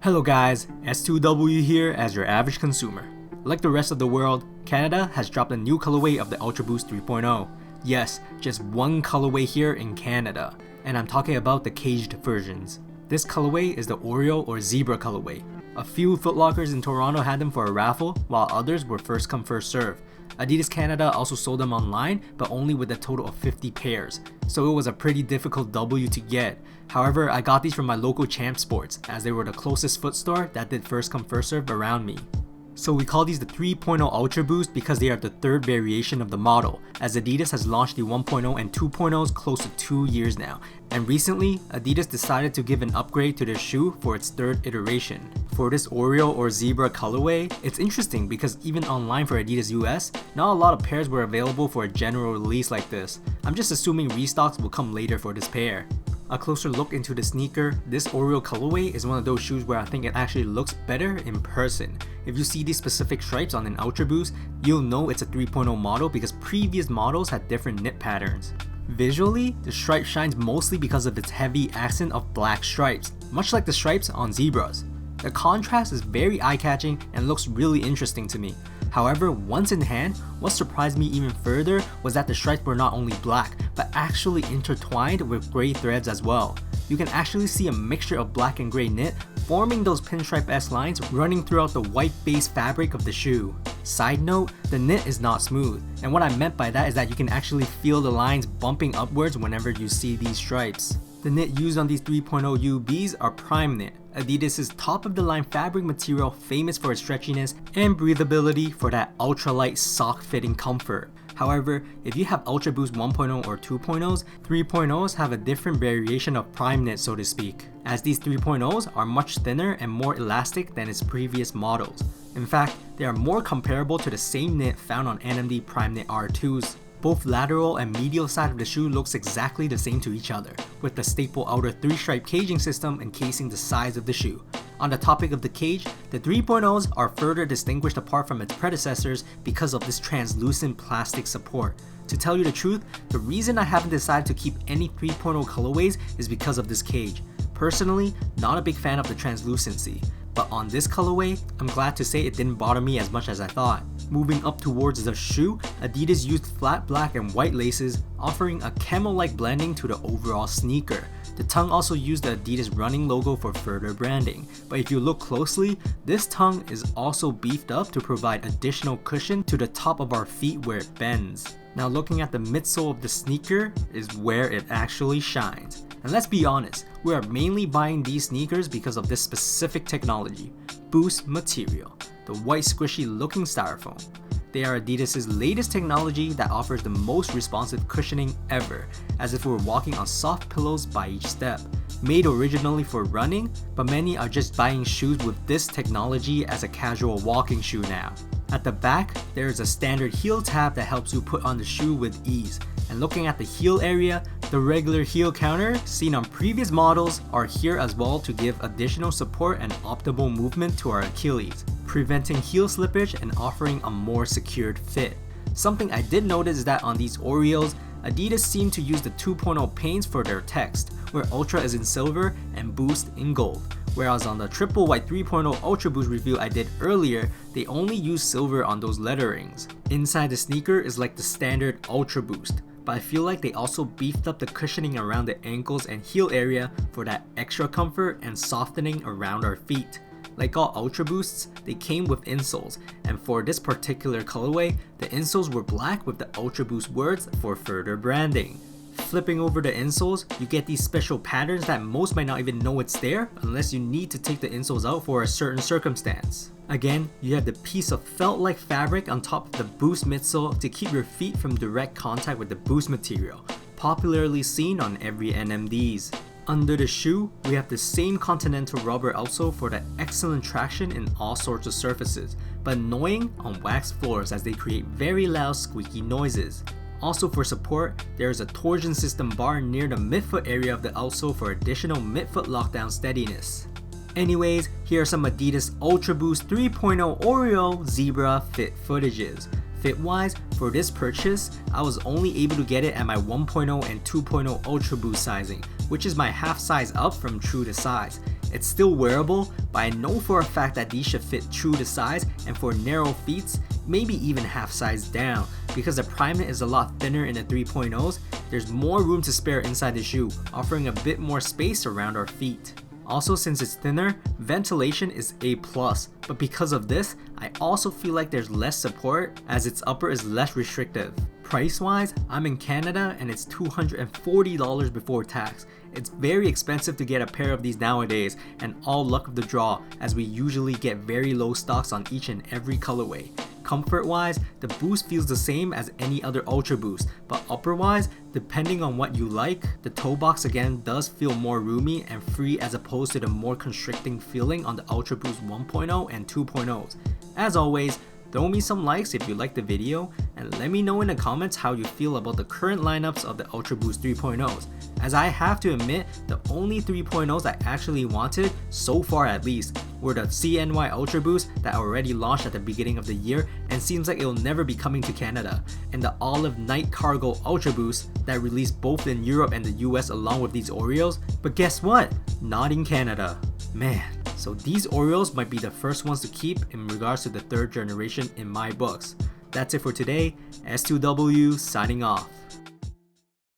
Hello guys, S2W here as your average consumer. Like the rest of the world, Canada has dropped a new colorway of the Ultra Boost 3.0. Yes, just one colorway here in Canada, and I'm talking about the caged versions. This colorway is the Oreo or Zebra colorway. A few Foot Lockers in Toronto had them for a raffle, while others were first come first serve. Adidas Canada also sold them online, but only with a total of 50 pairs, so it was a pretty difficult W to get. However, I got these from my local Champ Sports, as they were the closest foot store that did first come first serve around me. So we call these the 3.0 Ultra Boost because they are the third variation of the model, as Adidas has launched the 1.0 and 2.0s close to 2 years now. And recently, Adidas decided to give an upgrade to their shoe for its third iteration. For this Oreo or Zebra colorway, it's interesting because even online for Adidas US, not a lot of pairs were available for a general release like this. I'm just assuming restocks will come later for this pair. A closer look into the sneaker, this Oreo colorway is one of those shoes where I think it actually looks better in person. If you see these specific stripes on an Ultra Boost, you'll know it's a 3.0 model because previous models had different knit patterns. Visually, the stripe shines mostly because of its heavy accent of black stripes, much like the stripes on zebras. The contrast is very eye-catching and looks really interesting to me. However, once in hand, what surprised me even further was that the stripes were not only black, but actually intertwined with gray threads as well. You can actually see a mixture of black and gray knit forming those pinstripe-esque lines running throughout the white base fabric of the shoe. Side note, the knit is not smooth, and what I meant by that is that you can actually feel the lines bumping upwards whenever you see these stripes. The knit used on these 3.0 UBs are prime knit, Adidas' top-of-the-line fabric material famous for its stretchiness and breathability for that ultralight sock-fitting comfort. However, if you have Ultra Boost 1.0 or 2.0s, 3.0s have a different variation of prime knit, so to speak, as these 3.0s are much thinner and more elastic than its previous models. In fact, they are more comparable to the same knit found on NMD Prime Knit R2s. Both lateral and medial side of the shoe looks exactly the same to each other, with the staple outer 3-stripe caging system encasing the sides of the shoe. On the topic of the cage, the 3.0s are further distinguished apart from its predecessors because of this translucent plastic support. To tell you the truth, the reason I haven't decided to keep any 3.0 colorways is because of this cage. Personally, not a big fan of the translucency, but on this colorway, I'm glad to say it didn't bother me as much as I thought. Moving up towards the shoe, Adidas used flat black and white laces, offering a camo-like blending to the overall sneaker. The tongue also used the Adidas running logo for further branding, but if you look closely, this tongue is also beefed up to provide additional cushion to the top of our feet where it bends. Now looking at the midsole of the sneaker is where it actually shines. And let's be honest, we are mainly buying these sneakers because of this specific technology, Boost material, the white squishy looking styrofoam. They are Adidas' latest technology that offers the most responsive cushioning ever, as if we were walking on soft pillows by each step. Made originally for running, but many are just buying shoes with this technology as a casual walking shoe now. At the back, there is a standard heel tab that helps you put on the shoe with ease. And looking at the heel area, the regular heel counter seen on previous models are here as well to give additional support and optimal movement to our Achilles, preventing heel slippage and offering a more secured fit. Something I did notice is that on these Oreos, Adidas seemed to use the 2.0 paints for their text, where Ultra is in silver and Boost in gold. Whereas on the triple white 3.0 Ultra Boost review I did earlier, they only use silver on those letterings. Inside the sneaker is like the standard Ultra Boost, but I feel like they also beefed up the cushioning around the ankles and heel area for that extra comfort and softening around our feet. Like all Ultra Boosts, they came with insoles, and for this particular colorway, the insoles were black with the Ultra Boost words for further branding. Flipping over the insoles, you get these special patterns that most might not even know it's there unless you need to take the insoles out for a certain circumstance. Again, you have the piece of felt-like fabric on top of the Boost midsole to keep your feet from direct contact with the Boost material, popularly seen on every NMDs. Under the shoe, we have the same Continental rubber outsole for the excellent traction in all sorts of surfaces, but annoying on waxed floors as they create very loud squeaky noises. Also for support, there is a torsion system bar near the midfoot area of the outsole for additional midfoot lockdown steadiness. Anyways, here are some Adidas Ultra Boost 3.0 Oreo Zebra fit footages. Fit-wise, for this purchase, I was only able to get it at my 1.0 and 2.0 Ultra Boost sizing, which is my half size up from true to size. It's still wearable, but I know for a fact that these should fit true to size, and for narrow feet, maybe even half size down. Because the Primeknit is a lot thinner in the 3.0s, there's more room to spare inside the shoe, offering a bit more space around our feet. Also, since it's thinner, ventilation is A+, but because of this, I also feel like there's less support as its upper is less restrictive. Price wise, I'm in Canada and it's $240 before tax. It's very expensive to get a pair of these nowadays, and all luck of the draw as we usually get very low stocks on each and every colorway. Comfort wise, the Boost feels the same as any other Ultra Boost, but upper wise, depending on what you like, the toe box again does feel more roomy and free as opposed to the more constricting feeling on the Ultra Boost 1.0 and 2.0s. As always, throw me some likes if you liked the video, and let me know in the comments how you feel about the current lineups of the Ultra Boost 3.0s, as I have to admit the only 3.0s I actually wanted, so far at least, were the CNY Ultra Boost that already launched at the beginning of the year and seems like it'll never be coming to Canada, and the Olive Night Cargo Ultra Boost that released both in Europe and the US along with these Oreos, but guess what? Not in Canada. Man. So these Oreos might be the first ones to keep in regards to the third generation in my books. That's it for today. S2W signing off.